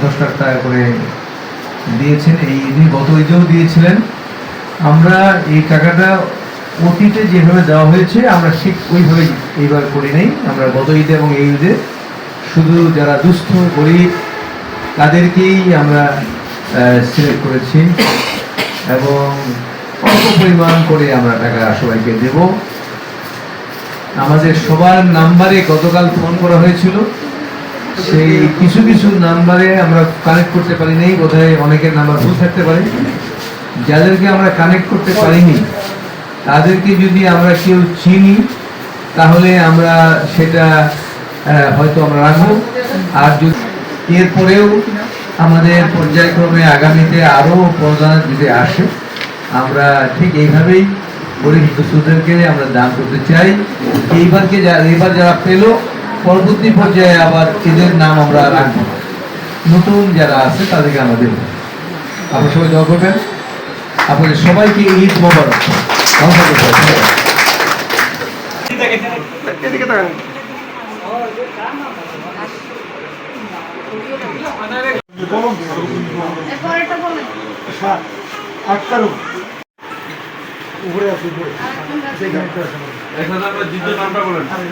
10 লাখ টাকা করে দিয়েছেন। এই ঈদে, গত ঈদেও দিয়েছিলেন। আমরা এই টাকাটা অতীতে যেভাবে দেওয়া হয়েছে আমরা ঠিক ওইভাবেই এইবার করি নাই। আমরা গত ঈদে এবং এই ঈদে শুধু যারা দুস্থ গরিব তাদেরকেই আমরা সিলেক্ট করেছি এবং অল্প পরিমাণ করে আমরা টাকা সবাইকে দেব। আমাদের সবার নাম্বারে গতকাল ফোন করা হয়েছিল, সেই কিছু কিছু নাম্বারে আমরা কানেক্ট করতে পারি নাই, বোধহয় অনেকের নাম্বার ভুল থাকতে পারে। যাদেরকে আমরা কানেক্ট করতে পারিনি তাদেরকে যদি আমরা কেউ চিনি তাহলে আমরা সেটা হয়তো আমরা রাখবো। আর যদি এরপরেও আমাদের পর্যায়ক্রমে আগামীতে আরও প্রদান যদি আসে আমরা ঠিক এইভাবেই গরিব দুস্থদেরকে আমরা দান করতে চাই। এবার যারা পেল পরবর্তী পর্যায়ে আবার এদের নাম আমরা রাখবো, নতুন যারা আছে তাদেরকে আমরা দেব। আপনারা সবাই দোয়া করবেন। আপনাদের সবাইকে ঈদ মোবারক। উপরে আছে, উপরে। এখন আমরা দ্বিতীয় নামটা বলেন।